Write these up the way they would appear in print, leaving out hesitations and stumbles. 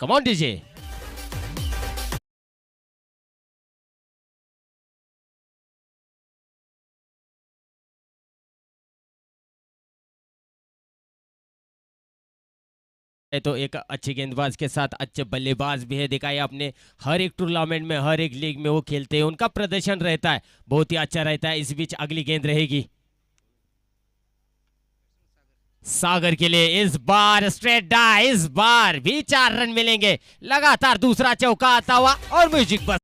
Come on DJ. तो एक अच्छे गेंदबाज के साथ अच्छे बल्लेबाज भी है, देखा है आपने। हर एक टूर्नामेंट में, हर एक लीग में वो खेलते हैं, उनका प्रदर्शन रहता है बहुत ही अच्छा रहता है। इस बीच अगली गेंद रहेगी सागर के लिए। इस बार स्ट्रेट डाई, इस बार भी 4 रन मिलेंगे। लगातार दूसरा चौका आता हुआ और म्यूजिक बस।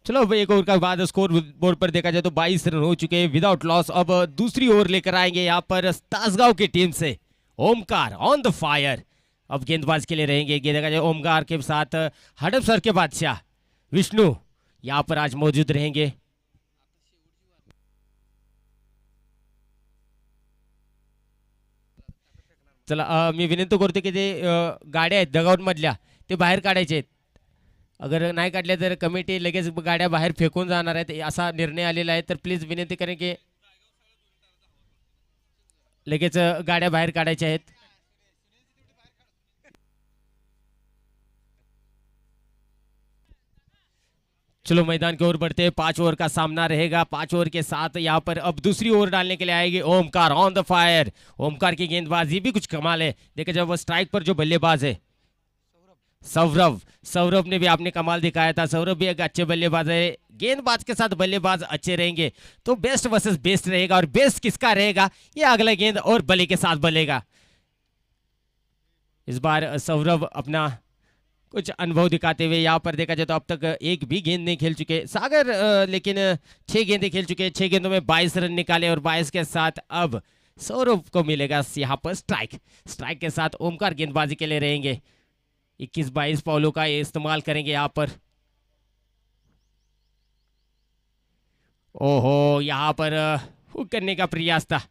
चलो अब एक ओवर का बाद स्कोर बोर्ड पर देखा जाए तो 22 रन हो चुके हैं विदाउट लॉस। अब दूसरी ओवर लेकर आएंगे यहाँ पर तासगांव की टीम से ओमकार ऑन द फायर। अब गेंदबाज के लिए रहेंगे, देखा जाए ओमकार के साथ हडप सर के बादशाह विष्णु यहाँ पर आज मौजूद रहेंगे। चला मी विनंती करतो की जे गाड्या आहेत डगआउट मधल्या ते बाहेर काढायचे आहेत. अगर नाही काढल्या तर कमिटी लगेच गाड्या बाहेर फेकून जाणार आहेत असा निर्णय आलेला आहे. तर प्लीज विनंती करेन की लगेच गाड्या बाहेर काढायच्या आहेत. चलो मैदान की ओर बढ़ते हैं। 5 ओवर का सामना रहेगा। 5 ओवर के साथ यहाँ पर अब दूसरी ओवर डालने के लिए आएगी Omkar on the fire. Omkar की गेंदबाजी भी कुछ कमाल है। देखिए जब वो स्ट्राइक पर जो बल्लेबाज है सौरभ, सौरभ ने भी आपने कमाल दिखाया था। सौरभ भी एक अच्छे बल्लेबाज है। गेंदबाज के साथ बल्लेबाज अच्छे रहेंगे तो बेस्ट वर्सेस बेस्ट रहेगा, और बेस्ट किसका रहेगा ये अगला गेंद और बल्ले के साथ बलेगा। इस बार सौरभ अपना कुछ अनुभव दिखाते हुए यहाँ पर देखा जाए तो अब तक एक भी गेंद नहीं खेल चुके सागर, लेकिन 6 गेंदें खेल चुके हैं। 6 गेंदों में 22 रन निकाले, और 22 के साथ अब सौरभ को मिलेगा यहाँ पर स्ट्राइक। स्ट्राइक के साथ ओमकार गेंदबाजी के लिए रहेंगे। 21-22 पॉलों का इस्तेमाल करेंगे यहाँ पर। ओहो, यहाँ पर हुक करने का प्रयास था,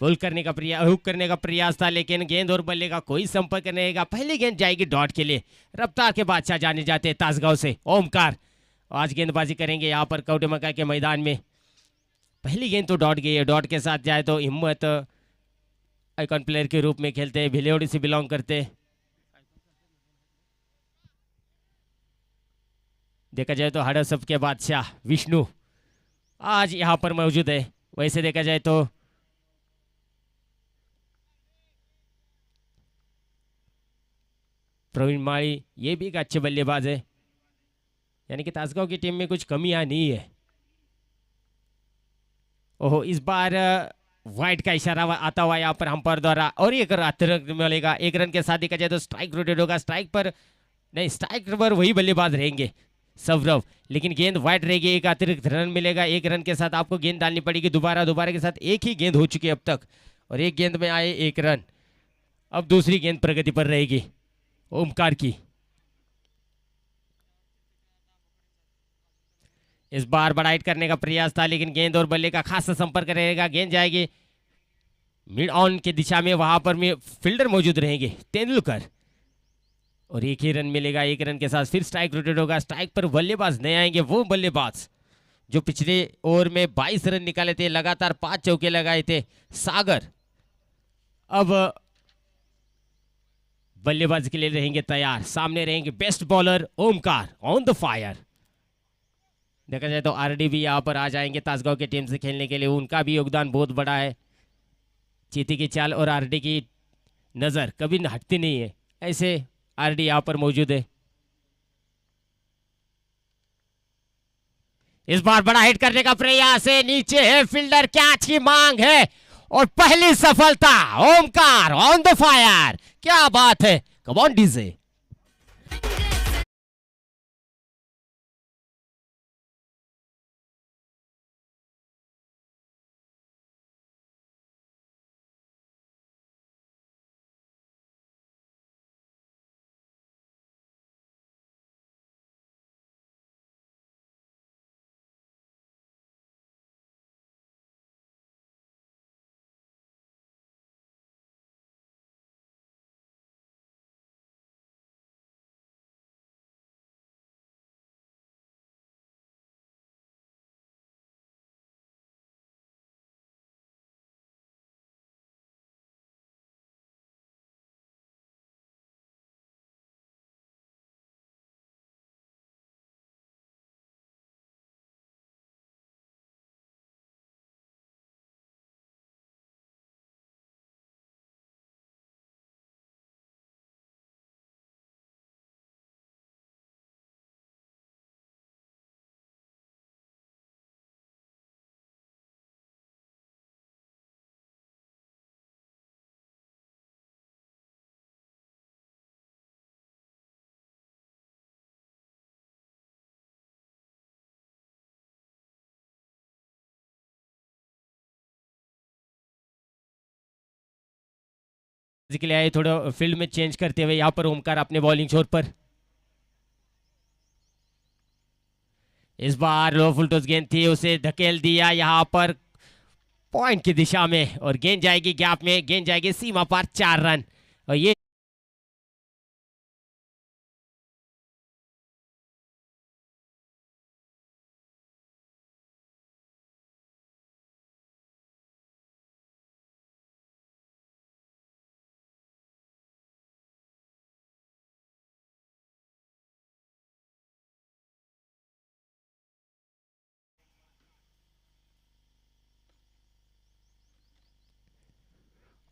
हुक करने का प्रयास था, लेकिन गेंद और बल्ले का कोई संपर्क नहीं रहेगा। पहली गेंद जाएगी डॉट के लिए। रफ्तार के बादशाह जाने जाते हैं तासगांव से ओमकार। आज गेंदबाजी करेंगे यहाँ पर कौटे मका के मैदान में। पहली गेंद तो डॉट गई है। डॉट के साथ जाए तो हिम्मत आइकॉन प्लेयर के रूप में खेलते हैं, भिलेवड़ी से बिलोंग करते हैं। देखा जाए तो हड़सप के बादशाह विष्णु आज यहाँ पर मौजूद है। वैसे देखा जाए तो प्रवीण माली ये भी एक अच्छे बल्लेबाज है, यानी कि तासगांव की टीम में कुछ कमियां नहीं है। ओहो, इस बार वाइट का इशारा आता हुआ यहाँ पर अंपायर द्वारा, और एक रन मिलेगा। 1 रन के साथ देखा जाए तो स्ट्राइक रोटेट होगा। स्ट्राइक पर नहीं, स्ट्राइक पर वही बल्लेबाज रहेंगे सौरभ, लेकिन गेंद वाइट रहेगी। एक अतिरिक्त रन मिलेगा। 1 रन के साथ आपको गेंद डालनी पड़ेगी दोबारा। दोबारा के साथ एक ही गेंद हो चुकी है अब तक, और एक गेंद में आए 1 रन। अब दूसरी गेंद प्रगति पर रहेगी ओमकार की। इस बार बड़ा हिट करने का प्रयास था, लेकिन गेंद और बल्ले का खासा संपर्क रहेगा। गेंद जाएगी मिड ऑन की दिशा में, वहां पर में फील्डर मौजूद रहेंगे तेंदुलकर, और एक ही रन मिलेगा। 1 रन के साथ फिर स्ट्राइक रोटेट होगा। स्ट्राइक पर बल्लेबाज नहीं आएंगे, वो बल्लेबाज जो पिछले ओवर में 22 रन निकाले थे, लगातार 5 चौके लगाए थे सागर। अब बल्लेबाज के लिए रहेंगे तैयार। सामने रहेंगे best bowler Omkar on the fire. देखा जाए तो आरडी भी यहाँ पर आ जाएंगे तासगांव की टीम से खेलने के लिए। उनका भी योगदान बहुत बड़ा है। चीती की चाल और आरडी की नजर कभी हटती नहीं है, ऐसे आरडी यहाँ पर मौजूद है। इस बार बड़ा हिट करने का प्रयास है, नीचे है फील्डर, कैच की मांग है, और पहली सफलता ओमकार ऑन द फायर। क्या बात है, कम ऑन डीजे। के लिए आए, थोड़ा फील्ड में चेंज करते हुए यहाँ पर ओमकार अपने बॉलिंग छोर पर। इस बार लो फुल टॉस गेंद थी, उसे धकेल दिया यहाँ पर पॉइंट की दिशा में, और गेंद जाएगी गैप में। गेंद जाएगी सीमा पार, 4 रन। और ये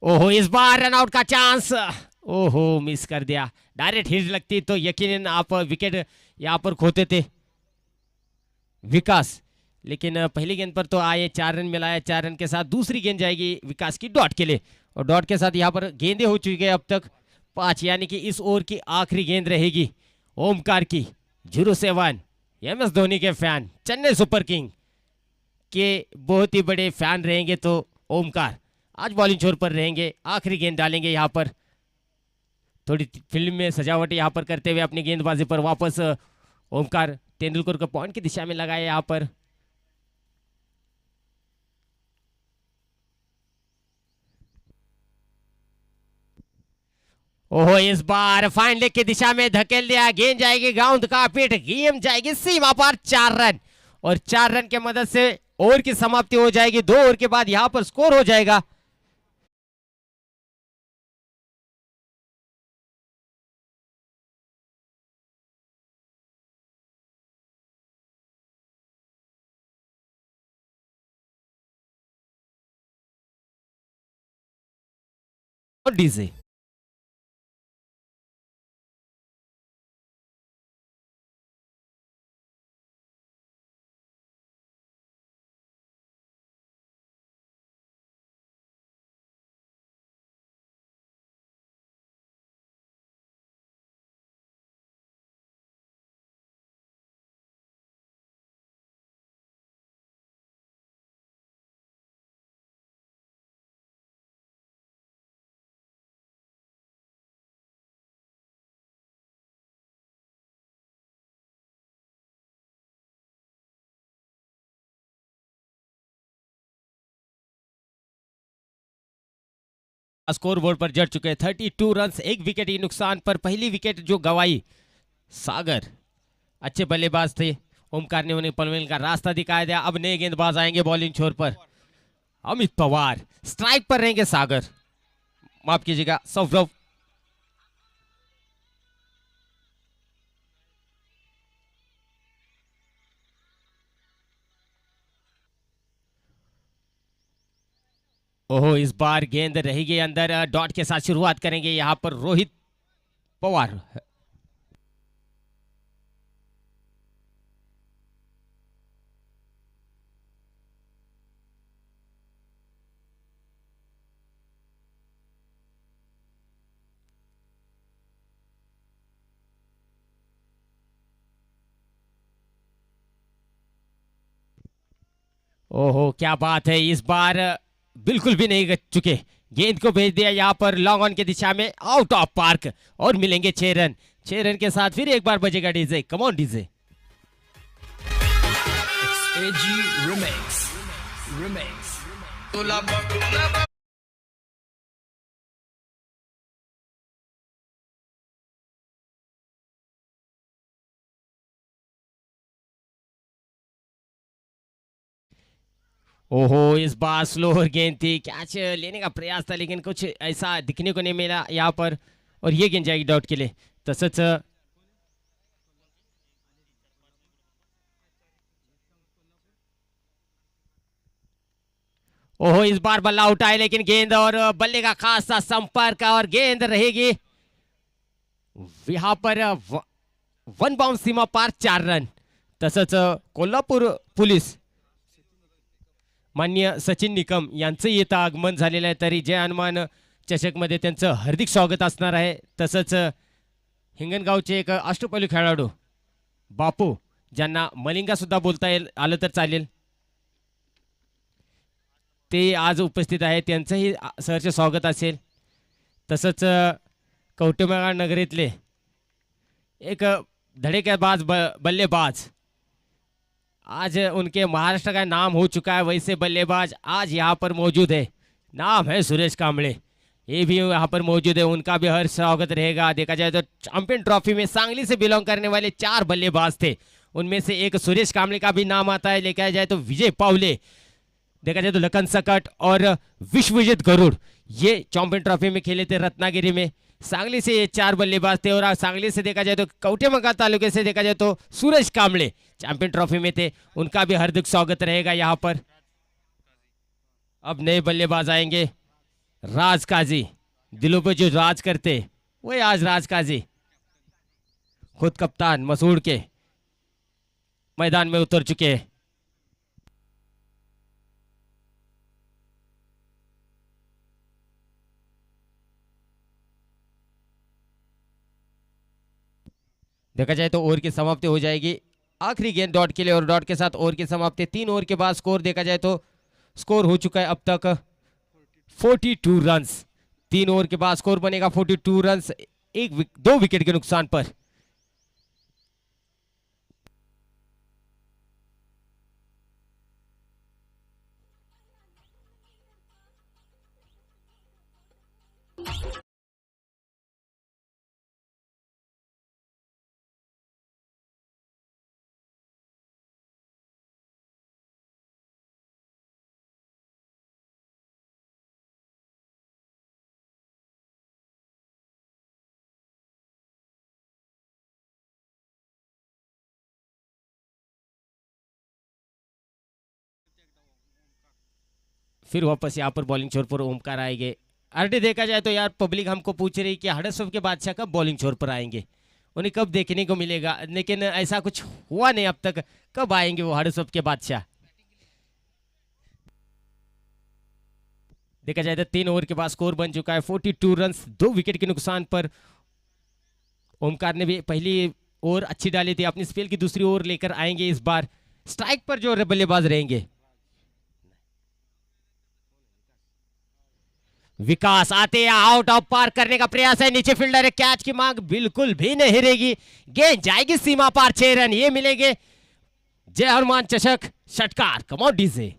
ओहो, इस बार रन आउट का चांस, ओहो, मिस कर दिया। डायरेक्ट हिट लगती तो यकीनन आप विकेट यहाँ पर खोते थे विकास। लेकिन पहली गेंद पर तो आए, 4 रन मिलाया। 4 रन के साथ दूसरी गेंद जाएगी विकास की डॉट के लिए, और डॉट के साथ यहाँ पर गेंदें हो चुकी है अब तक 5, यानी कि इस ओवर की आखिरी गेंद रहेगी ओमकार की। 07 MS धोनी के फैन, चेन्नई सुपर किंग के बहुत ही बड़े फैन रहेंगे तो ओमकार आज बॉलिंग छोर पर रहेंगे। आखिरी गेंद डालेंगे यहाँ पर, थोड़ी फिल्म में सजावट यहाँ पर करते हुए अपनी गेंदबाजी पर वापस ओमकार तेंदुलकर को पॉइंट की दिशा में लगाए यहाँ पर। ओहो, इस बार फाइन लेग की दिशा में धकेल दिया। गेंद जाएगी ग्राउंड का पीठ, गेंद जाएगी सीमा पर। 4 रन, और 4 रन के मदद से ओवर की समाप्ति हो जाएगी। 2 ओवर के बाद यहां पर स्कोर हो जाएगा। डीजे स्कोर बोर्ड पर जड़ चुके हैं। 32 रन, 1 विकेट ही नुकसान पर पहली विकेट जो गवाई सागर अच्छे बल्लेबाज थे। ओमकार ने उन्हें पनवेल का रास्ता दिखाया दिया। अब नए गेंदबाज आएंगे बॉलिंग छोर पर। अमित पवार, स्ट्राइक पर रहेंगे सागर, माफ कीजिएगा सौरभ। ओहो, इस बार गेंद रहेगी अंदर। डॉट के साथ शुरुआत करेंगे यहां पर रोहित पवार। ओहो, क्या बात है। इस बार बिल्कुल भी नहीं चुके, गेंद को भेज दिया यहाँ पर लॉन्ग ऑन की दिशा में, आउट ऑफ पार्क, और मिलेंगे 6 रन। 6 रन के साथ फिर एक बार बजेगा डीजे। Come on DJ. ओहो, इस बार स्लोअर गेंद थी, कैच लेने का प्रयास था लेकिन कुछ ऐसा दिखने को नहीं मिला यहाँ पर, और ये गेंद जाएगी डॉट के लिए। तसच ओहो, इस बार बल्ला उठाए लेकिन गेंद और बल्ले का खासा संपर्क, और गेंद रहेगी यहाँ पर वन बाउंड सीमा पार। 4 रन। तसच कोल्हापूर पोलीस मान्य सचिन निकम यांचं इथं आगमन झालेलं आहे, तरी जय हनुमान चषकमध्ये त्यांचं हार्दिक स्वागत असणार आहे। तसंच हिंगणगावचे एक अष्टपैलू खेळाडू बापू, ज्यांना मलिंगा सुद्धा बोलता येईल आलं तर चालेल, ते आज उपस्थित आहे, त्यांचंही सहर्ष स्वागत असेल। तसंच कवटेमहाळ नगरीतले एक धड़ेकेबाज बल्लेबाज, आज उनके महाराष्ट्र का नाम हो चुका है, वैसे बल्लेबाज आज यहाँ पर मौजूद है, नाम है सुरेश कांबळे, ये भी यहाँ पर मौजूद है, उनका भी हर स्वागत रहेगा। देखा जाए तो चैंपियन ट्रॉफी में सांगली से बिलोंग करने वाले 4 बल्लेबाज थे, उनमें से एक सुरेश कांबळे का भी नाम आता है। देखा जाए तो विजय पावले, देखा जाए तो लखन सकट और विश्वजीत गरुड़, ये चैंपियन ट्रॉफी में खेले थे रत्नागिरी में। सांगली से ये 4 बल्लेबाज थे, और सांगली से देखा जाए तो कवटेमहाळ तालुके से देखा जाए तो सूरज कांबळे चैंपियन ट्रॉफी में थे, उनका भी हार्दिक स्वागत रहेगा यहाँ पर। अब नए बल्लेबाज आएंगे, राज काजी, दिलों पे जो राज करते वही आज राज काजी खुद कप्तान मसूड़ के मैदान में उतर चुके हैं। देखा जाए तो ओवर की समाप्ति हो जाएगी। आखिरी गेंद डॉट के लिए और डॉट के साथ ओवर की समाप्ति। 3 ओवर के बाद स्कोर देखा जाए तो स्कोर हो चुका है अब तक 42 रन्स। 3 ओवर के बाद स्कोर बनेगा 42 रन्स, 2 विकेट के नुकसान पर। फिर वापस यहाँ पर बॉलिंग छोर पर ओमकार आएंगे। आरटी देखा जाए तो यार पब्लिक हमको पूछ रही कि हडसफ के बादशाह कब बॉलिंग छोर पर आएंगे, उन्हें कब देखने को मिलेगा, लेकिन ऐसा कुछ हुआ नहीं अब तक। कब आएंगे वो हडसफ के बादशाह? देखा जाए तो 3 ओवर के बाद स्कोर बन चुका है 42 रन्स, 2 विकेट के नुकसान पर। ओमकार ने भी पहली ओवर अच्छी डाली थी, अपनी स्पेल की दूसरी ओवर लेकर आएंगे इस बार। स्ट्राइक पर जो बल्लेबाज रहेंगे विकास आते आउट ऑफ पार करने का प्रयास है, नीचे फील्डर है, कैच की मांग बिल्कुल भी नहीं रहेगी, गेंद जाएगी सीमा पार, 6 रन ये मिलेंगे। जय हनुमान चषक षटकार, कमॉन डीजे।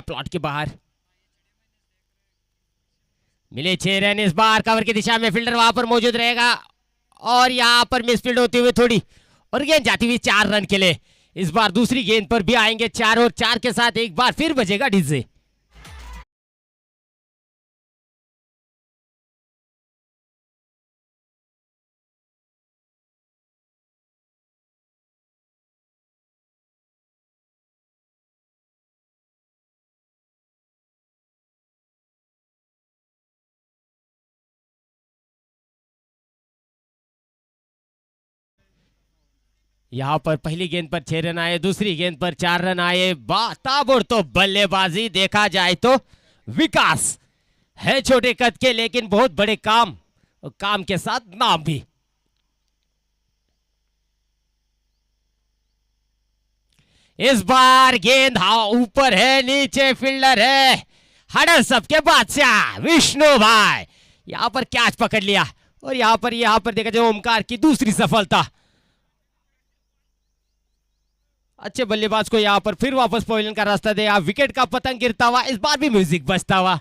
प्लॉट के बाहर मिले 6 रन इस बार, कवर की दिशा में फील्डर वहां पर मौजूद रहेगा और यहां पर मिसफील्ड होती हुई थोड़ी, और गेंद जाती हुई 4 रन के लिए। इस बार दूसरी गेंद पर भी आएंगे 4 और 4 के साथ एक बार फिर बजेगा डीजे। यहां पर पहली गेंद पर 6 रन आए, दूसरी गेंद पर 4 रन आए। ताबड़ तो बल्लेबाजी देखा जाए तो विकास है छोटे कद के लेकिन बहुत बड़े काम, और काम के साथ नाम भी। इस बार गेंद ऊपर है, नीचे फील्डर है, हडल सबके बादशाह विष्णु भाई यहां पर कैच पकड़ लिया, और यहां पर देखा जाए ओमकार की दूसरी सफलता। अच्छे बल्लेबाज को यहां पर फिर वापस पवेलियन का रास्ता दे, विकेट का पतंग गिरता हुआ, इस बार भी म्यूजिक बजता हुआ।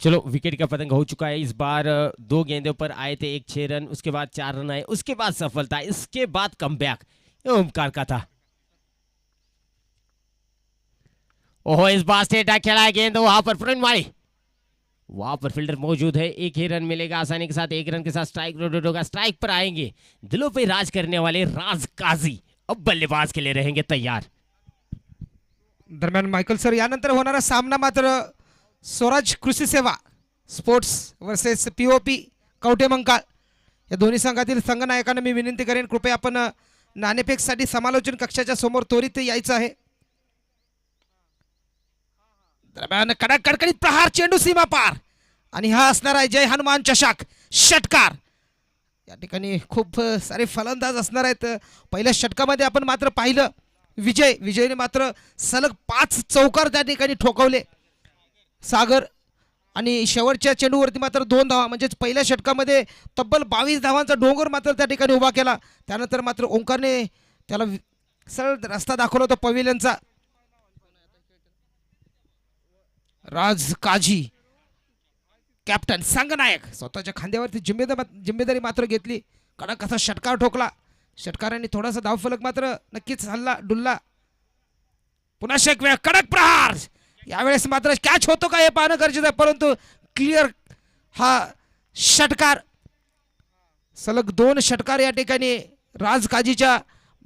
चलो विकेट का पतंग हो चुका है इस बार। 2 गेंदों पर आए थे, एक 6 रन, उसके बाद 4 रन आए, उसके बाद सफलता, इसके बाद कमबैक ओमकार का था। ओहो इस बार स्टेट खेला है गेंद, वहां पर फ्रंट मारी, वहां पर फील्डर मौजूद है, 1 ही रन मिलेगा आसानी के साथ, 1 रन के साथ स्ट्राइक रोटेट होगा। स्ट्राइक पर आएंगे दिलों पे राज करने वाले राज काजी, अब बल्लेबाज के लिए रहेंगे तैयार। दरम्यान मायकल सर यानंतर होणारा सामना मात्र स्वराज कृषी सेवा स्पोर्ट्स वर्सेस पीओपी कवठेमंकाळ या दोन्ही संघातील संघनायकांना मी विनंती करेन कृपया आपण नाणेफेकसाठी समालोचन कक्षाच्या समोर त्वरित यायचं आहे। दरम्यान कडक कडकडीत प्रहार, चेंडू सीमा पार आणि हा असणार आहे जय हनुमान चषक षटकार. या ठिकाणी खूप सारे फलंदाज असणार आहेत. पहिल्या षटकामध्ये आपण मात्र पाहिलं विजयने मात्र सलग 5 चौकार त्या ठिकाणी ठोकवले सागर, आणि शेवटच्या चेंडूवरती मात्र 2 धावा, म्हणजेच पहिल्या षटकामध्ये तब्बल 22 धावांचा डोंगर मात्र त्या ठिकाणी उभा केला. त्यानंतर मात्र ओंकारने त्याला सरळ रस्ता दाखवला होता पवेलियनचा. राज काझी कॅप्टन संघनायक स्वतःच्या खांद्यावरती जिम्मेदारी मात्र घेतली. कडक असा षटकार ठोकला. षटकारांनी थोडासा धावफलक मात्र नक्कीच हल्ला डुल्ला. पुन्हा एक वेळ कडक प्रहार. यावेळेस मात्र कॅच होतो का हे पाहणं गरजेचं आहे, परंतु क्लिअर हा षटकार. सलग 2 षटकार या ठिकाणी राज काझीच्या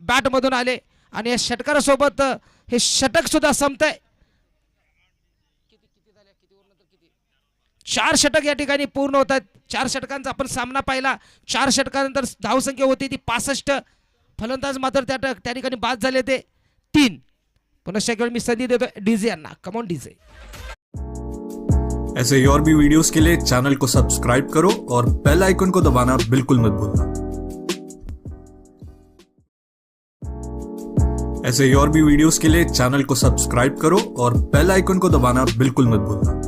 बॅटमधून आले आणि या षटकारासोबत हे षटक सुद्धा संपतंय. 4 षटक या ठिकाणी पूर्ण होतात. 4 षटकांचा आपण सामना पाहिला. 4 षटकानंतर धावसंख्या होती ती 65. फलंदाज मात्र त्या ठिकाणी बाद झाले ते 3. पुनश्च एक वेळ मी संधी देतो डीजे यांना. Come on DJ. ऐसे ही और भी वीडियोस के लिए चैनल को सब्सक्राइब करो और बेल आइकन को दबाना बिल्कुल मत भूलना. ऐसे ही और भी वीडियोस के लिए चैनल को सब्सक्राइब करो और बेल आइकन को दबाना बिल्कुल मत भूलना.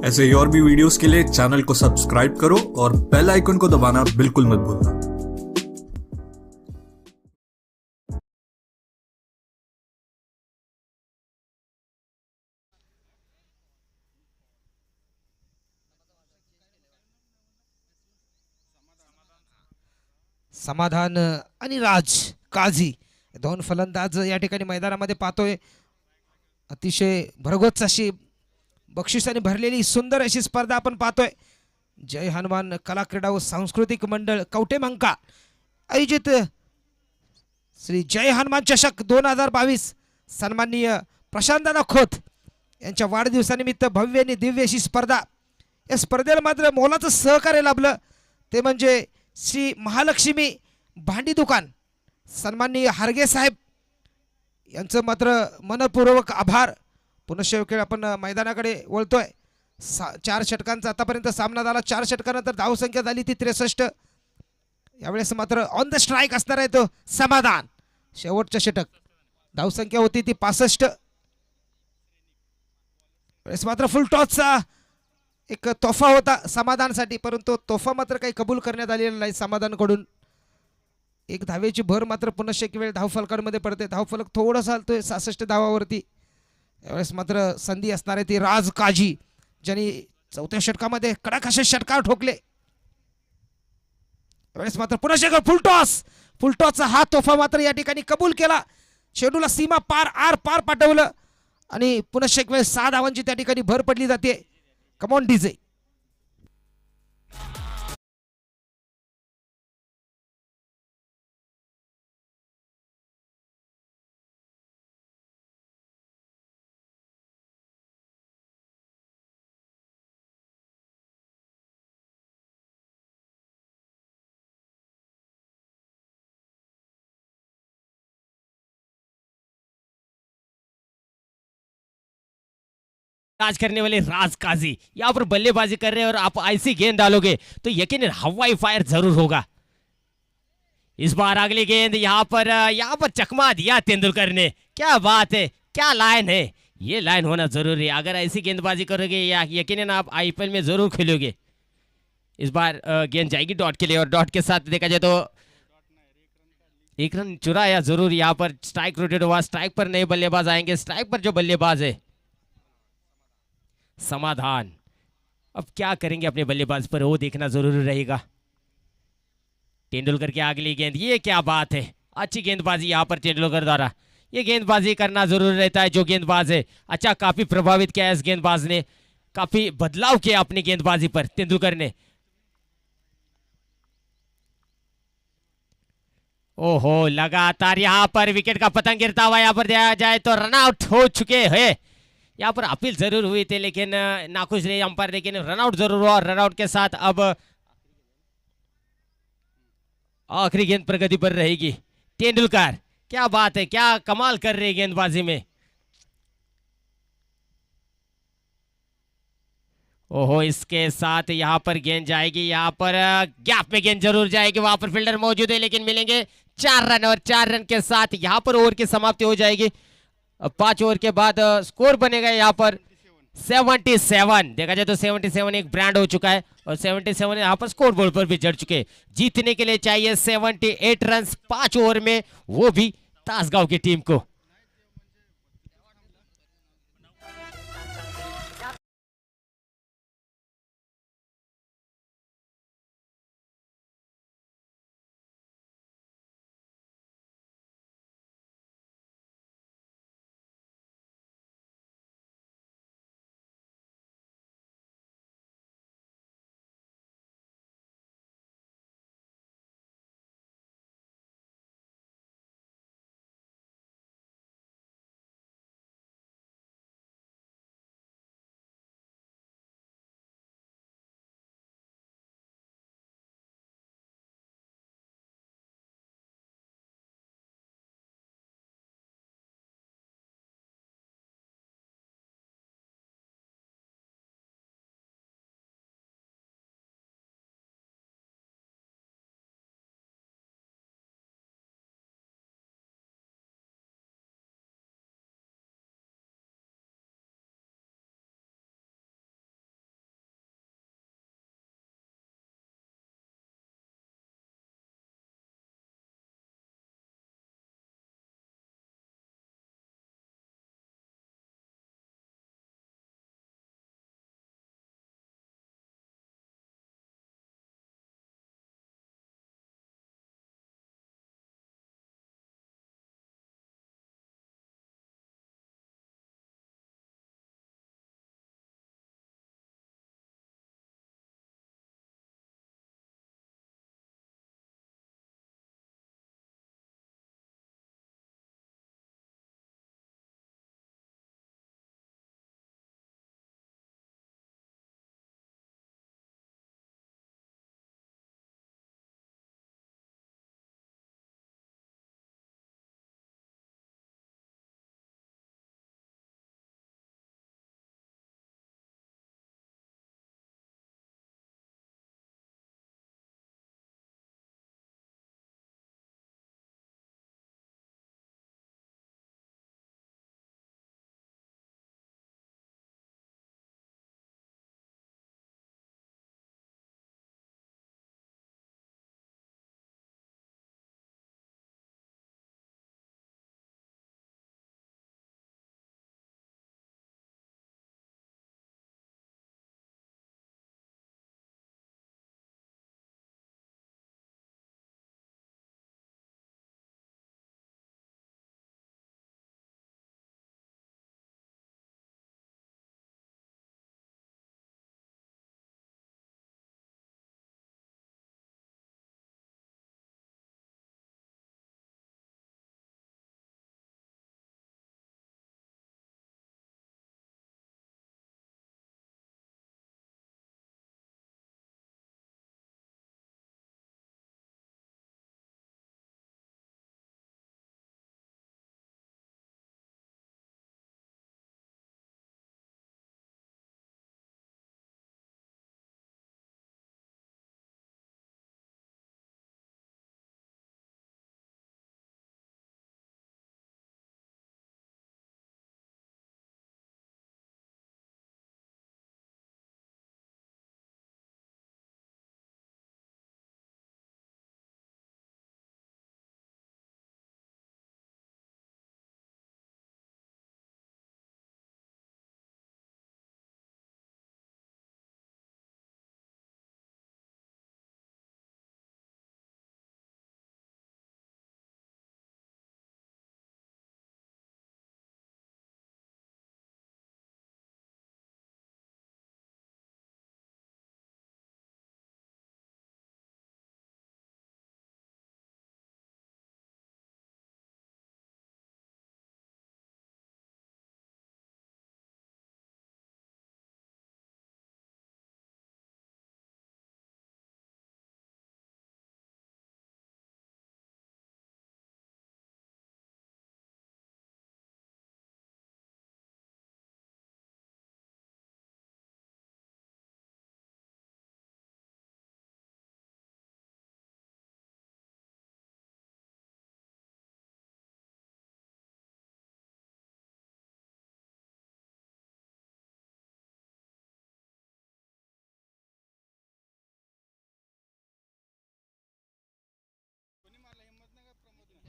ऐसे ही और भी वीडियोस के लिए चैनल को सब्सक्राइब करो और बेल आइकन को दबाना बिल्कुल मत भूलना. समाधान आणि राज काझी 2 फलंदाज या ठिकाणी मैदानामध्ये पाहतोय. अतिशय भरगोच अशी बक्षिसाने भरलेली सुंदर अशी स्पर्धा आपण पाहतोय. जय हनुमान कला क्रीडा व सांस्कृतिक मंडळ कवटेमंका आयोजित श्री जय हनुमान चषक 2022 सन्माननीय प्रशांतदादा खोत यांच्या वाढदिवसानिमित्त भव्य आणि दिव्य अशी स्पर्धा. या स्पर्धेला मात्र मोलाचं सहकार्य लाभलं ते म्हणजे श्री महालक्ष्मी भांडी दुकान सन्माननीय हारगे साहेब यांचं मात्र मनपूर्वक आभार. पुनश्च एक वेळ आपण मैदानाकडे वळतोय. 4 षटकांचा आतापर्यंत सामना झाला. 4 षटकानंतर धावसंख्या झाली ती 63. यावेळेस मात्र ऑन द स्ट्राईक असणार आहे तो समाधान. शेवटचं षटक धावसंख्या होती ती 65. यावेळेस मात्र फुल टॉसचा एक तोफा होता समाधानसाठी, परंतु तोफा मात्र काही कबूल करण्यात आलेला नाही समाधानकडून. 1 धावेची भर मात्र पुनश्च एक वेळ धावफलकांमध्ये पडते. धावफलक थोडासा हलतोय 66 धावावरती. यावेळेस मात्र संधी असणार आहे ती राज काझी ज्यांनी 4थ्या षटकामध्ये कडक असे षटकार ठोकले. यावेळेस मात्र पुन्हा फुलटॉसचा हा तोफा मात्र या ठिकाणी कबूल केला. चेंडूला सीमा पार आर पार पाठवलं आणि पुन्हा एक वेळ 6 धावांची त्या ठिकाणी भर पडली जाते. Come on DJ. राज करने वाले राज काजी यहाँ पर बल्लेबाजी कर रहे हैं और आप ऐसी गेंद डालोगे तो यकीनन हवाई फायर जरूर होगा. इस बार अगली गेंद यहाँ पर चकमा दिया तेंदुलकर ने. क्या बात है, क्या लाइन है. ये लाइन होना जरूरी है. अगर ऐसी गेंदबाजी करोगे या यकीनन आप आईपीएल में जरूर खेलोगे. इस बार गेंद जाएगी डॉट के लिए और डॉट के साथ देखा जाए तो 1 रन चुराया जरूर. यहाँ पर स्ट्राइक रोटेट हुआ. स्ट्राइक पर नए बल्लेबाज आएंगे. स्ट्राइक पर जो बल्लेबाज है समाधान, अब क्या करेंगे अपने बल्लेबाज पर वो देखना जरूरी रहेगा. तेंदुलकर की अगली गेंद. ये क्या बात है, अच्छी गेंदबाजी यहाँ पर तेंदुलकर द्वारा. ये गेंदबाजी करना जरूरी रहता है. जो गेंदबाज है अच्छा काफी प्रभावित किया इस गेंदबाज ने. काफी बदलाव किया अपनी गेंदबाजी पर तेंदुलकर ने. ओहो, लगातार यहाँ पर विकेट का पतंग गिरता हुआ यहाँ पर दिया जाए तो रनआउट हो चुके हैं. यहाँ पर अपील जरूर हुई थी लेकिन नाखुश रहे अंपायर, लेकिन रनआउट जरूर हुआ. और रनआउट के साथ अब आखिरी गेंद प्रगति पर रहेगी. तेंदुलकर क्या बात है, क्या कमाल कर रही है गेंदबाजी में। ओहो, इसके साथ यहाँ पर गेंद जाएगी, यहाँ पर गैप में गेंद जरूर जाएगी, वहां पर फील्डर मौजूद है लेकिन मिलेंगे 4 रन, और 4 रन के साथ यहाँ पर ओवर की समाप्ति हो जाएगी। अब 5 ओवर के बाद स्कोर बनेगा यहाँ पर 77। देखा जाए तो 77 एक ब्रांड हो चुका है, और 77 यहाँ पर स्कोर बोर्ड पर भी जड़ चुके हैं। जीतने के लिए चाहिए 78 रन 5 ओवर में, वो भी तासगांव की टीम को।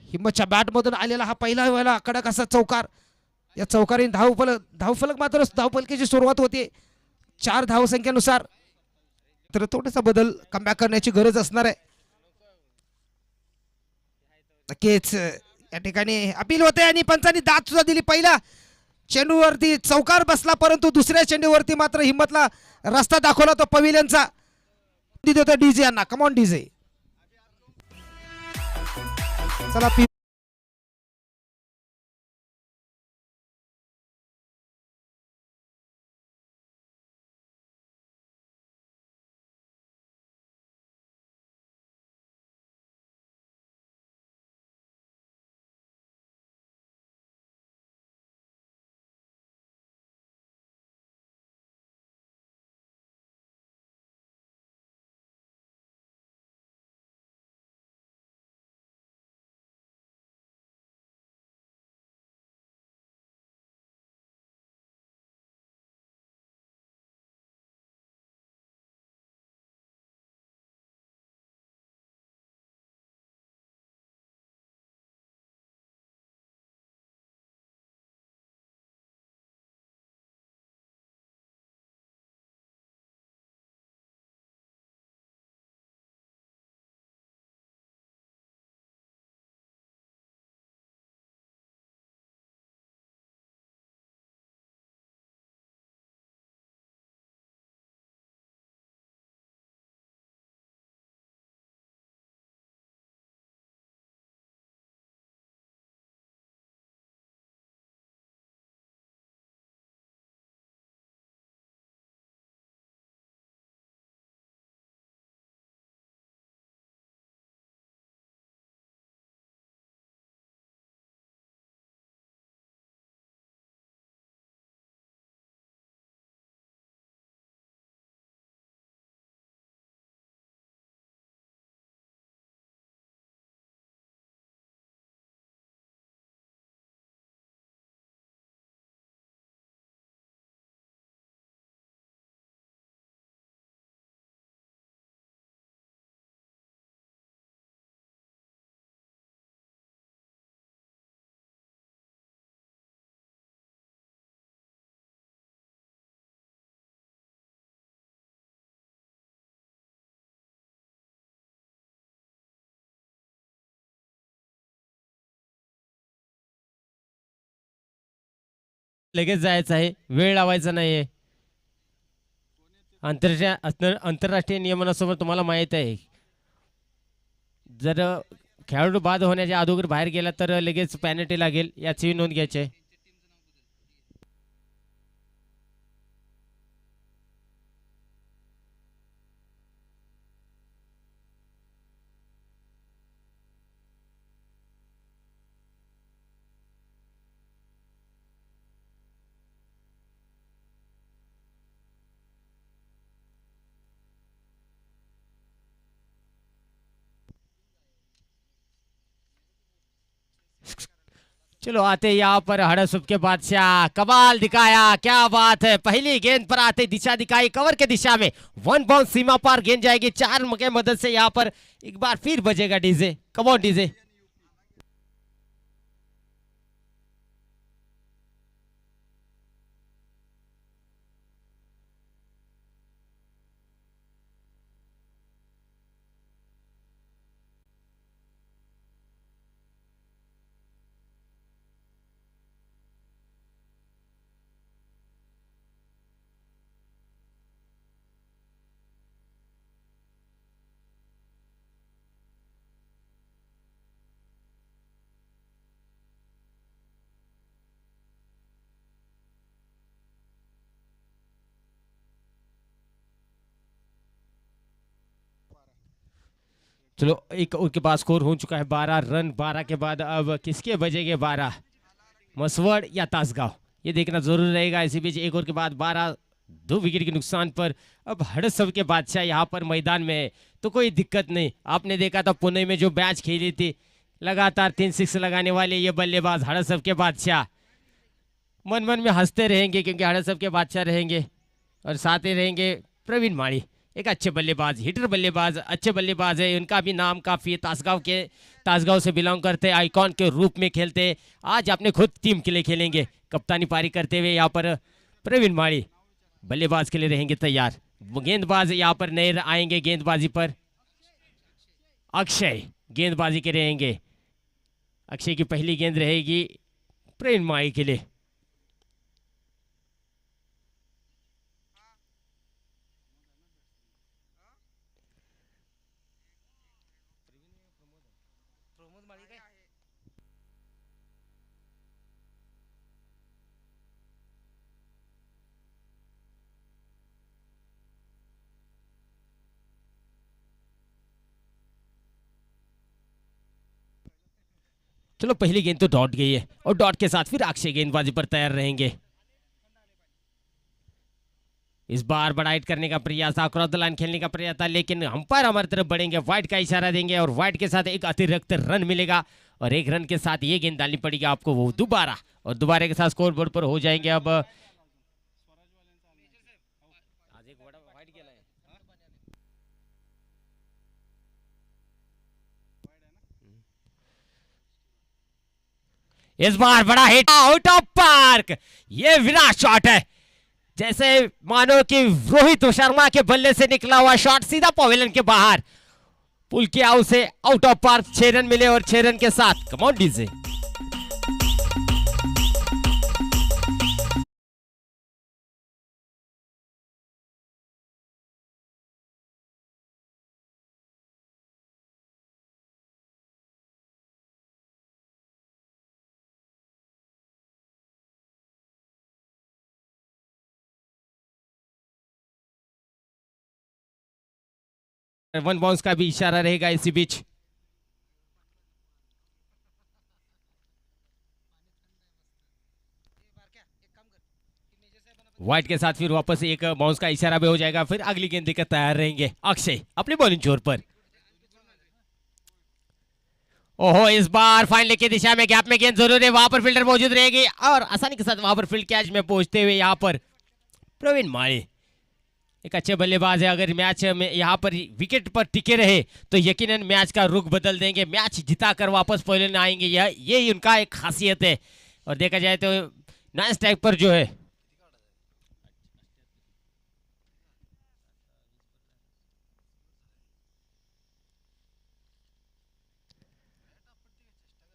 हिम्मतच्या बॅटमधून आलेला हा पहिला वेळेला कडक असा चौकार. या चौकारीने धावफलक मात्र धावफलकीची सुरुवात होते 4 धावसंख्येनुसार. तर थोडासा बदल कमबॅक करण्याची गरज असणार आहे. नक्कीच या ठिकाणी अपील होते आणि पंचांनी दाद सुद्धा दिली. पहिला चेंडूवरती चौकार बसला परंतु दुसऱ्या चेंडूवरती मात्र हिम्मतला रस्ता दाखवला तो पविलियनचा. देतो डीजे यांना. Come on DJ. चला लगेच जायचं आहे. वेळ लावायचा नाहीये. आंतरराष्ट्रीय नियमनासोबत तुम्हाला माहित आहे जर खेळाडू बाद होण्याच्या अगोदर बाहेर गेला तर लगेच पेनल्टी लागेल. याची नोंद घ्यायची आहे. चलो आते यहाँ पर हड़सुप के बादशाह कमाल दिखाया. क्या बात है. पहली गेंद पर आते दिशा दिखाई कवर के दिशा में. 1 बाउंस सीमा पार गेंद जाएगी. 4 के मदद से यहाँ पर एक बार फिर बजेगा डीजे. Come on DJ. चलो एक उनके पास स्कोर हो चुका है 12 रन. 12 के बाद अब किसके बजेंगे 12, मसवड़ या तासगांव, ये देखना जरूर रहेगा. इसी बीच एक ओवर के बाद 12 2 विकेट के नुकसान पर अब हड़सब के बादशाह यहाँ पर मैदान में है तो कोई दिक्कत नहीं. आपने देखा था पुणे में जो मैच खेली थी लगातार 3 6 लगाने वाले ये बल्लेबाज हड़सब के बादशाह मन मन में हंसते रहेंगे क्योंकि हड़सब के बादशाह रहेंगे और साथ ही रहेंगे प्रवीण माड़ी. एक अच्छे बल्लेबाज, हिटर बल्लेबाज, अच्छे बल्लेबाज है। उनका भी नाम काफी है, तासगांव से बिलोंग करते, आइकॉन के रूप में खेलते। आज अपने खुद टीम के लिए खेलेंगे। कप्तानी पारी करते हुए यहाँ पर प्रवीण माड़ी बल्लेबाज के लिए रहेंगे तैयार। गेंदबाज यहाँ पर नए आएंगे गेंदबाजी पर। अक्षय गेंदबाजी के रहेंगे। अक्षय की पहली गेंद रहेगी प्रवीण माड़ी के लिए। चलो पहली गेंद तो डॉट गई है और डॉट के साथ फिर अक्षय गेंदबाजी पर तैयार रहेंगे। इस बार बड़ा हिट करने का प्रयास था, क्रॉस द लाइन खेलने का प्रयास था, लेकिन अंपायर हमारी तरफ बढ़ेंगे, व्हाइट का इशारा देंगे और व्हाइट के साथ एक अतिरिक्त रन मिलेगा और एक रन के साथ ये गेंद डालनी पड़ेगी आपको वो दोबारा, और दोबारा के साथ स्कोर बोर्ड पर हो जाएंगे। अब इस बार बड़ा हिट आउट ऑफ पार्क। ये विराट शॉट है, जैसे मानो कि रोहित शर्मा के बल्ले से निकला हुआ शॉट सीधा पवेलियन के बाहर। पुल के आउट से आउट ऑफ पार्क 6 रन मिले और 6 रन के साथ come on DJ. One bounce का भी इशारा रहेगा इसी बीच। व्हाइट के साथ फिर वापस एक बाउंस का इशारा भी हो जाएगा, फिर अगली गेंद लेकर तैयार रहेंगे अक्षय अपनी बॉलिंग छोर पर। ओहो, इस बार फाइनल की दिशा में गैप में गेंद जरूर है, वहां पर फील्डर मौजूद रहेगी और आसानी के साथ वहां पर फील्ड कैच में पहुंचते हुए यहाँ पर प्रवीण माड़ी एक अच्छे बल्लेबाज है। अगर मैच में यहाँ पर विकेट पर टिके रहे तो यकीनन मैच का रुख बदल देंगे, मैच जिताकर वापस पवेलियन आएंगे। यही उनका एक खासियत है। और देखा जाए तो नाइन स्ट्राइक पर जो है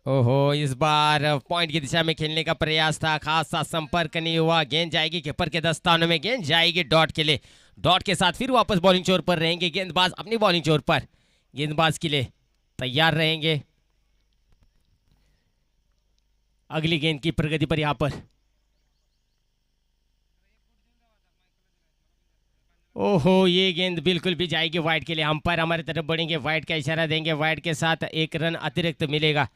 ओहो, इस बार पॉइंट की दिशा में खेलने का प्रयास था, खास सा संपर्क नहीं हुआ। गेंद जाएगी कीपर के दस्तानों में, गेंद जाएगी डॉट के लिए। डॉट के साथ फिर वापस बॉलिंग चोर पर रहेंगे गेंदबाज अपनी बॉलिंग चोर पर। गेंदबाज के लिए तैयार रहेंगे अगली गेंद की प्रगति पर। यहां पर ओहो, ये गेंद बिल्कुल भी जाएगी वाइड के लिए। अंपायर हमारी तरफ बढ़ेंगे, वाइड का इशारा देंगे, वाइड के साथ एक रन अतिरिक्त मिलेगा।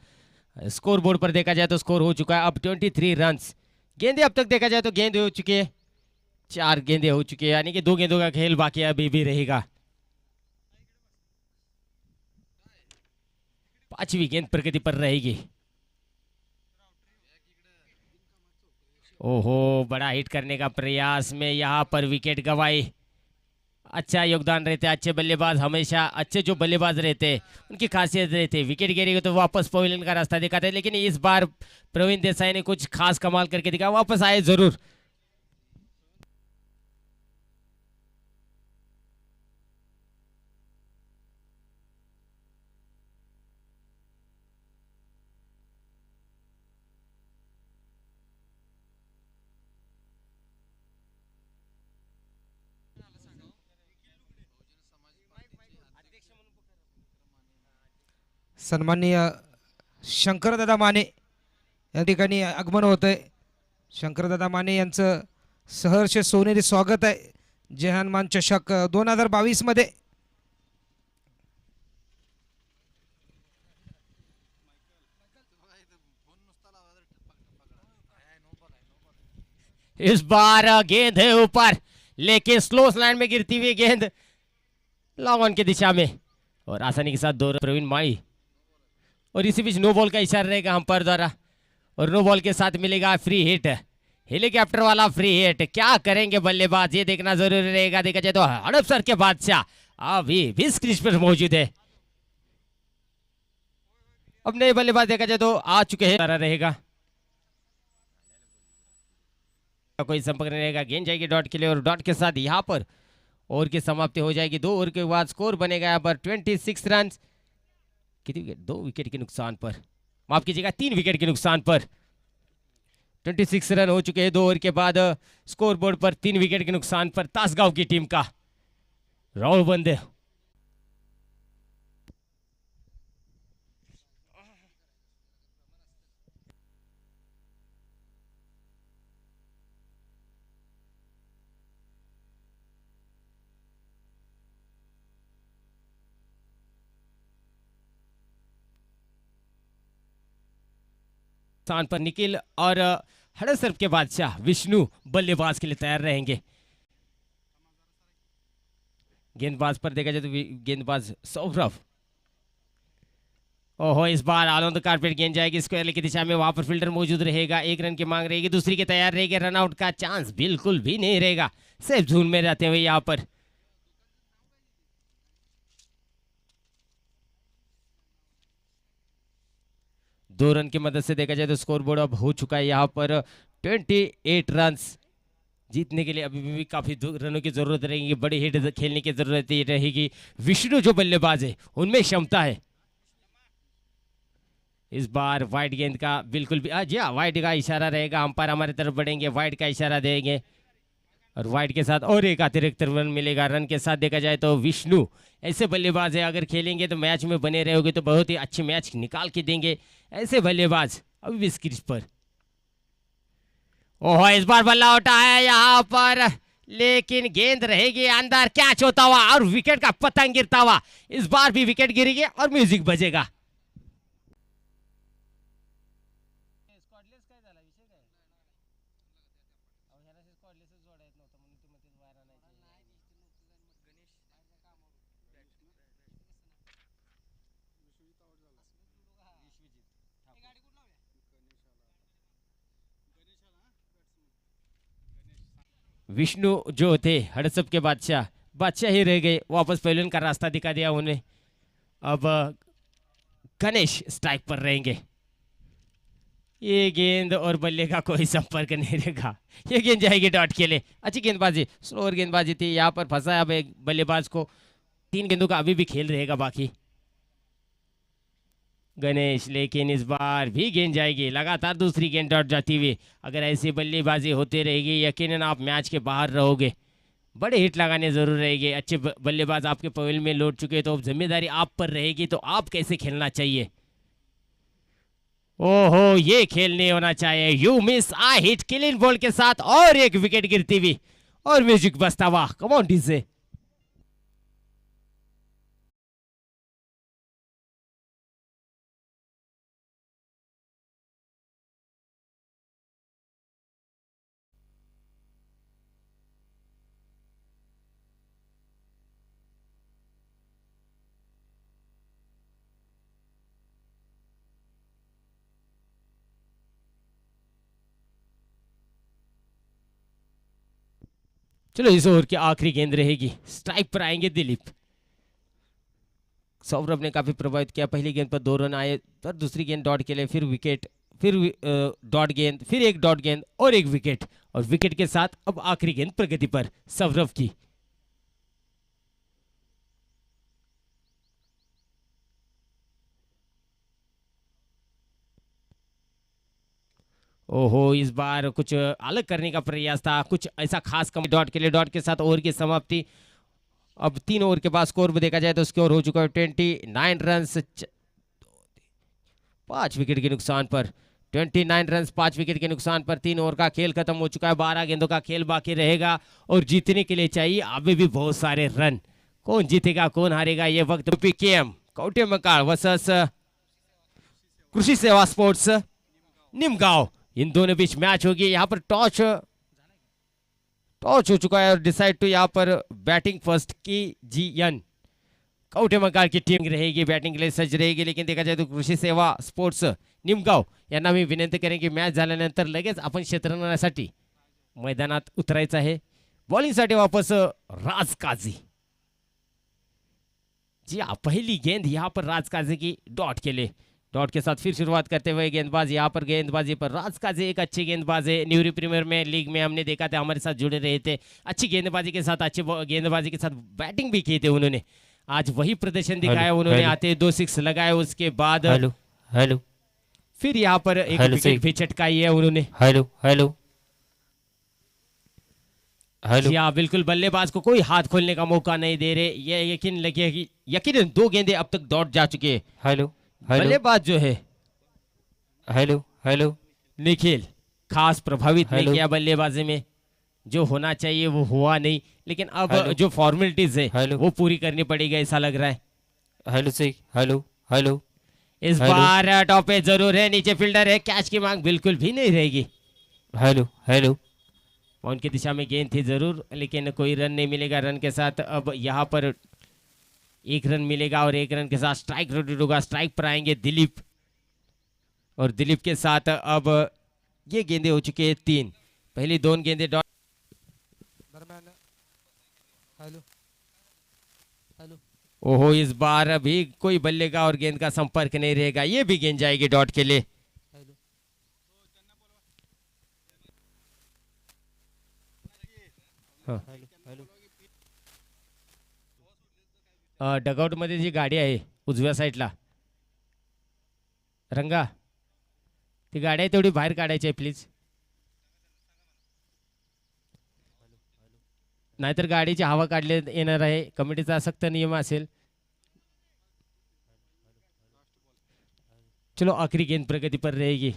स्कोर बोर्ड पर देखा जाए तो स्कोर हो चुका है अब 23 रन्स। गेंदे अब तक देखा जाए तो गेंद हो चुकी है, 4 गेंदे हो चुकी है, यानी कि 2 गेंदों का खेल बाकी अभी भी रहेगा। 5वीं गेंद प्रगति पर रहेगी। ओहो, बड़ा हिट करने का प्रयास में यहाँ पर विकेट गंवाई। अच्छा योगदान रहते हैं, अच्छे बल्लेबाज हमेशा अच्छे जो बल्लेबाज रहते हैं उनकी खासियत रहती है, विकेट गिरेगी तो वापस पवेलियन का रास्ता दिखाते हैं। लेकिन इस बार प्रवीण देसाई ने कुछ खास कमाल करके दिखा, वापस आए जरूर। सन्माननीय शंकरदादा माने या ठिकाणी आगमन होत आहे। शंकरदादा माने यांचं सहर्ष सोनेरी स्वागत आहे जहानमान चषक 2022 मध्ये। इस बार गेंद है ऊपर, लेकिन स्लो स्लैंड में गिरती हुई गेंद लॉन्ग ऑन की दिशा में और आसानी के साथ 2 प्रवीण माड़ी। और इसी बीच नो बॉल का इशारा रहेगा अंपायर द्वारा और नो बॉल के साथ मिलेगा फ्री हिट। हेलीकॉप्टर वाला फ्री हिट, क्या करेंगे बल्लेबाज ये देखना जरूरी रहेगा। देखा जाए तो हड़प सर के बादशाह अभी भी क्रीज पर मौजूद है। अब नए बल्लेबाज देखा जाए तो आ चुके हैं, सारा रहेगा, कोई संपर्क नहीं रहेगा। गेंद जाएगी डॉट के लिए और डॉट के साथ यहाँ पर ओवर की समाप्ति हो जाएगी। 2 ओवर के बाद स्कोर बनेगा यहाँ पर 26 रन। कितनी विकेट? 2 विकेट के नुकसान पर, माफ कीजिएगा 3 विकेट के नुकसान पर 26 रन हो चुके हैं 2 ओवर के बाद। स्कोर बोर्ड पर 3 विकेट के नुकसान पर तासगांव की टीम का राहुल बंदे। स्थान पर निखिल और हड़सर के बादशाह विष्णु बल्लेबाज के लिए तैयार रहेंगे। गेंदबाज पर देखा जाए तो गेंदबाज सौरभ, ओहो इस बार ऑन द कारपेट गेंद जाएगी स्क्वायर की दिशा में, वहां पर फील्डर मौजूद रहेगा। 1 रन की मांग रहेगी, दूसरी के तैयार रहेगी, रन आउट का चांस बिल्कुल भी नहीं रहेगा। सेफ जोन में रहते हुए यहां पर 2 रन की मदद से देखा जाए तो स्कोर बोर्ड अब हो चुका है यहाँ पर 28 रन। जीतने के लिए अभी भी काफी रनों की जरूरत रहेगी, बड़ी हिट खेलने की जरूरत रहेगी। विष्णु जो बल्लेबाज है उनमें क्षमता है। इस बार वाइड गेंद का बिल्कुल भी जी हाँ वाइड का इशारा रहेगा, अंपायर हमारी तरफ बढ़ेंगे, वाइड का इशारा देंगे और वाइड के साथ और एक अतिरिक्त रन मिलेगा। रन के साथ देखा जाए तो विष्णु ऐसे बल्लेबाज है, अगर खेलेंगे तो मैच में बने रहोगे तो बहुत ही अच्छे मैच निकाल के देंगे ऐसे बल्लेबाज। अभी भी स्क्रीज पर ओहो इस बार बल्ला उठा है यहाँ पर, लेकिन गेंद रहेगी अंदर, कैच होता हुआ और विकेट का पतंग गिरता हुआ। इस बार भी विकेट गिरेगी और म्यूजिक बजेगा। विष्णु जो थे हड़सप के बादशाह ही रह गए, वापस पहलवान का रास्ता दिखा दिया उन्हें। अब गणेश स्ट्राइक पर रहेंगे। ये गेंद और बल्ले का कोई संपर्क नहीं रहेगा, ये गेंद जाएगी डॉट के लिए। अच्छी गेंदबाजी, स्लोअर गेंदबाजी थी, यहाँ पर फंसा अब एक बल्लेबाज को। 3 गेंदों का अभी भी खेल रहेगा बाकी गणेश, लेकिन इस बार भी गेंद जाएगी, लगातार दूसरी गेंद डॉट जाती हुई। अगर ऐसी बल्लेबाजी होती रहेगी यकीनन आप मैच के बाहर रहोगे। बड़े हिट लगाने जरूर रहेंगे, अच्छे बल्लेबाज आपके पवेल में लौट चुके, तो अब जिम्मेदारी आप पर रहेगी, तो आप कैसे खेलना चाहिए। ओहो ये खेल नहीं होना चाहिए, you miss I hit clean ball के साथ और एक विकेट गिरती हुई और म्यूजिक बजता हुआ। Come on DJ. चलो इस ओवर की आखिरी गेंद रहेगी, स्ट्राइक पर आएंगे दिलीप। सौरभ ने काफी प्रभावित किया, पहली गेंद पर 2 रन आए, पर दूसरी गेंद डॉट के लिए, फिर विकेट, फिर डॉट गेंद, फिर एक डॉट गेंद और एक विकेट, और विकेट के साथ अब आखिरी गेंद प्रगति पर सौरभ की। ओहो इस बार कुछ अलग करने का प्रयास था, कुछ ऐसा खास कम डॉट के लिए, डॉट के साथ ओवर की समाप्ति। अब 3 ओवर के बाद स्कोर देखा जाए तो स्कोर हो चुका है 29 रन, 5 विकेट के नुकसान पर 29 रन 5 विकेट के नुकसान पर 3 ओवर का खेल खत्म हो चुका है। 12 गेंदों का खेल बाकी रहेगा और जीतने के लिए चाहिए अभी भी बहुत सारे रन। कौन जीतेगा कौन हारेगा ये वक्त पीकेएम कौटे मकाड़ वर्सेस कृषि सेवा स्पोर्ट्स निमगांव, इन दोनों बीच मैच होगी। यहाँ पर टॉस हो चुका है और डिसाइड टू यहाँ पर बैटिंग फर्स्ट की जीएन कवठे मकार की टीम रहेगी, बैटिंग के लिए सज्ज रहेगी। लेकिन देखा जाए तो कृषी सेवा स्पोर्ट्स निमगाव यांना मी विनंती करेन की मॅच झाल्यानंतर लगेच आपण क्षेत्ररक्षणासाठी मैदानात उतरायचं आहे. बॉलिंगसाठी वापस राज काझी. जी हाँ, पहली गेंद यहाँ पर राज काज़ी की. डॉट के लिए, डॉट के साथ फिर शुरुआत करते हुए गेंदबाज. यहाँ पर गेंदबाजी पर राज काज़ी एक अच्छी गेंदबाज है. न्यूरी प्रीमियर में लीग में हमने देखा था, हमारे साथ जुड़े रहे थे. अच्छी गेंदबाजी के साथ, अच्छी गेंदबाजी के साथ बैटिंग भी की थी उन्होंने. आज वही प्रदर्शन दिखाया उन्होंने. आते 2 6 लगाए, उसके बाद हेलो हेलो फिर यहाँ पर एक हेलो विकेट सही। भी चटकाई है उन्होंने. हेलो हेलो हेलो जी हाँ, बिल्कुल बल्लेबाज को कोई हाथ खोलने का मौका नहीं दे रहे. ये यकीन लगे कि यकीनन 2 गेंदें अब तक दौड़ जा चुके हैं. हेलो हेलो बल्लेबाज जो है हेलो हेलो निखिल खास प्रभावित नहीं हेलो। किया बल्लेबाजी में. जो होना चाहिए वो हुआ नहीं, लेकिन अब हेलो। जो फॉर्मेलिटीज है हेलो। वो पूरी करनी पड़ेगी ऐसा लग रहा है. हेलो सही. हेलो हेलो इस हेलो। बार टॉप पे जरूर है, नीचे फील्डर है. कैच की मांग बिल्कुल भी नहीं रहेगी. हेलो हेलो पॉइंट की दिशा में गेंद थी जरूर, लेकिन कोई रन नहीं मिलेगा. रन के साथ अब यहाँ पर 1 रन मिलेगा और 1 रन के साथ स्ट्राइक रोटेट होगा. स्ट्राइक पर आएंगे दिलीप, और दिलीप के साथ अब ये गेंदें हो चुकी है 3. पहली 2 गेंदें डॉट. दरम्यान हेलो हेलो ओहो, इस बार अभी कोई बल्ले का और गेंद का संपर्क नहीं रहेगा. ये भी गेंद जाएगी डॉट के लिए. हेलो हाँ. हेलो डगआउट मध्ये जी गाडी आहे उजव्या साईडला, रंगा, ती गाडी आहे तेवढी बाहेर काढायची आहे प्लीज. नाहीतर गाडीची हवा काढली येणार आहे. कमिटीचा सक्त नियम असेल. चलो, आखिरी गेंद प्रगति पर रहेगी.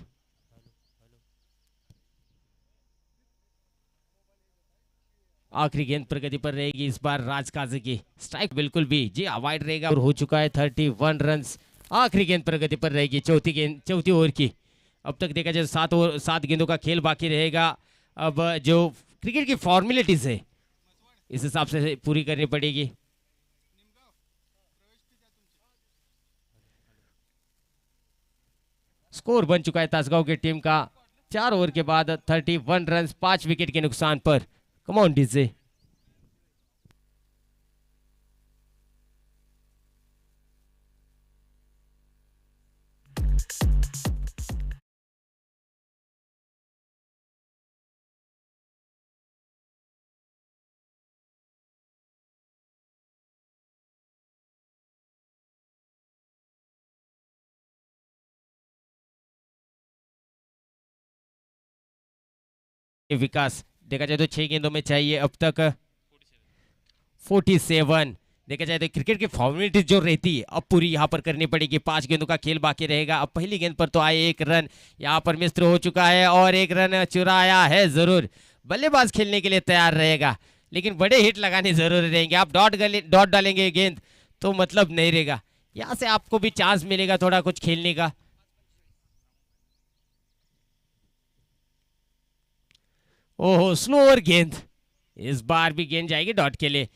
आखिरी गेंद प्रगति पर रहेगी इस बार राज काज़ी की. स्ट्राइक बिल्कुल भी जी अवॉइड रहेगा और हो चुका है 31 रन्स. आखिरी गेंद प्रगति पर रहेगी. चौथी ओवर की. अब तक देखा जाए 7 गेंदों का खेल बाकी रहेगा. अब जो क्रिकेट की फॉर्मेलिटीज है इस हिसाब से पूरी करनी पड़ेगी. स्कोर बन चुका है तासगांव की टीम का 4 ओवर के बाद 31 रन्स 5 विकेट के नुकसान पर. Come on DJ. विकास देखा जाए तो 6 गेंदों में चाहिए अब तक 47. देखा जाए तो क्रिकेट की फॉर्मेलिटीज जो रहती है अब पूरी यहाँ पर करनी पड़ेगी. 5 गेंदों का खेल बाकी रहेगा. अब पहली गेंद पर तो आए 1 रन. यहाँ पर मिस्र हो चुका है और 1 रन चुराया है जरूर. बल्लेबाज खेलने के लिए तैयार रहेगा, लेकिन बड़े हिट लगाने जरूरी रहेंगे. आप डॉट डालेंगे गेंद तो मतलब नहीं रहेगा. यहाँ से आपको भी चांस मिलेगा थोड़ा कुछ खेलने का. ओहो, स्लोअर गेंद. इस बार भी गेंद जाएगी डॉट के लिए.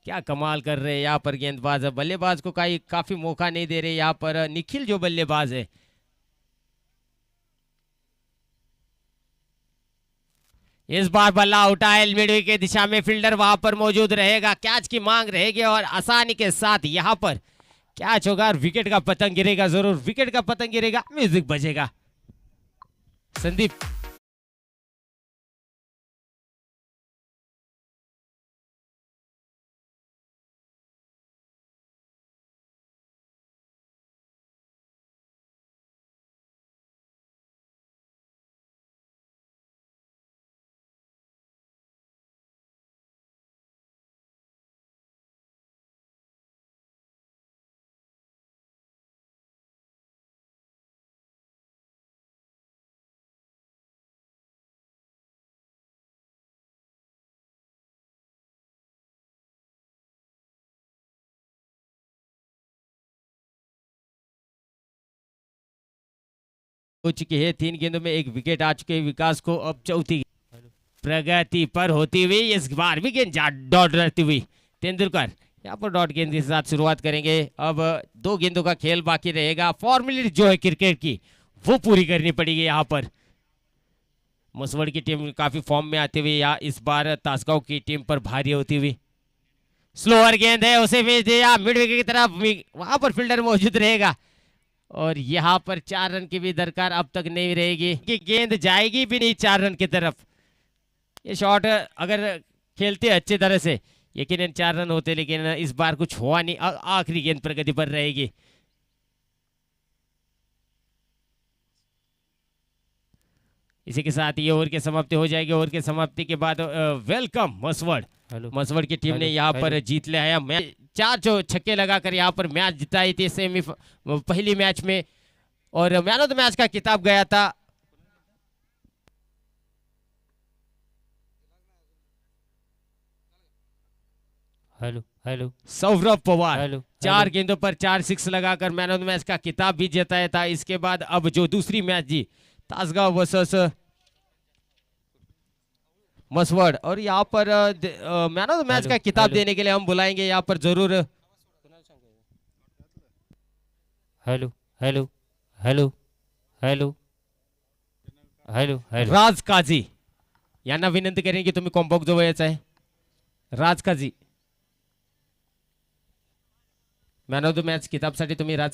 क्या कमाल कर रहे हैं यहाँ पर गेंदबाज. बल्लेबाज को काफी मौका नहीं दे रहे यहाँ पर निखिल जो बल्लेबाज है. इस बार बल्ला उठा है मिडवे की दिशा में. फील्डर वहां पर मौजूद रहेगा. कैच की मांग रहेगी और आसानी के साथ यहाँ पर कैच होगा. विकेट का पतंग गिरेगा जरूर. विकेट का पतंग गिरेगा, म्यूजिक बजेगा. संदीप हो चुकी है. 3 गेंदों में 1 विकेट आ चुके हैं विकास को. अब चौथी प्रगति पर होती हुई इस बार भी गेंद डॉट रहती हुई. तेंदुलकर यहाँ पर डॉट गेंद के साथ शुरुआत करेंगे. अब 2 गेंदों का खेल बाकी रहेगा. फॉर्मेलिटी जो है क्रिकेट की वो पूरी करनी पड़ेगी यहाँ पर. मसवड़ की टीम काफी फॉर्म में आती हुई या इस बार तासगांव की टीम पर भारी होती हुई। स्लोअर गेंद है, उसे भेज दिया मिड विकेट की तरफ, वहां पर फील्डर मौजूद रहेगा और यहाँ पर 4 रन की भी दरकार अब तक नहीं रहेगी कि गेंद जाएगी भी नहीं 4 रन की तरफ। ये शॉट अगर खेलते अच्छे तरह से यकीनन 4 रन होते, लेकिन इस बार कुछ हुआ नहीं। आखिरी गेंद प्रगति पर रहेगी। इसी के साथ ये ओवर की समाप्ति हो जाएगी। ओवर की समाप्ति के बाद वेलकम मसवड़। हेलो मसवड़ की टीम ने हेलो, यहाँ पर हेलो। जीत लिया है मैच। 4 जो छक्के लगाकर यहाँ पर मैच जिताई थी पहली मैच में और मैन ऑफ द मैच का खिताब गया था hello hello Saurabh Pawar. Hello 4 गेंदों पर 4 सिक्स लगाकर मैन ऑफ द मैच का खिताब भी जिताया था। इसके बाद अब जो दूसरी मैच जी तासगांव वर्सेस मसवड़, और यहाँ पर man of the match hello, का खिताब हेलो। देने के लिए हम बुलाएंगे यहाँ पर जरूर hello hello hello hello hello hello Raj Kazi यांना विनंती करेन की तुम्ही कॉम्बॉक्स जवळ यायचं आहे। Raj Kazi man of the match किताबसाठी तुम्ही राज